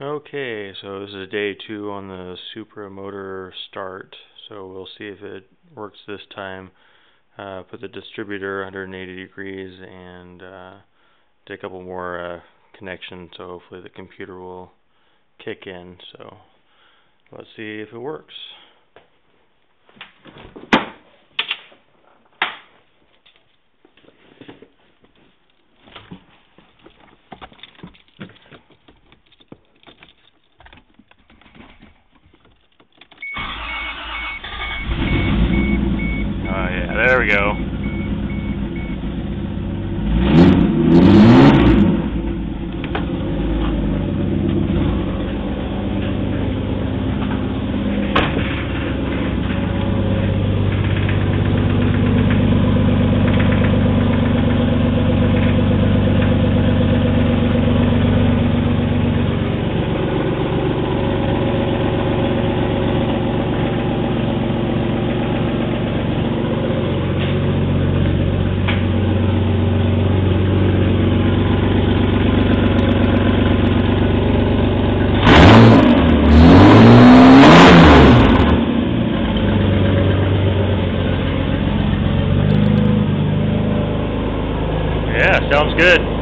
Okay, so this is day 2 on the Supra motor start, so we'll see if it works this time. Put the distributor 180 degrees and did a couple more connections, so hopefully the computer will kick in. So let's see if it works. There we go. Yeah, sounds good.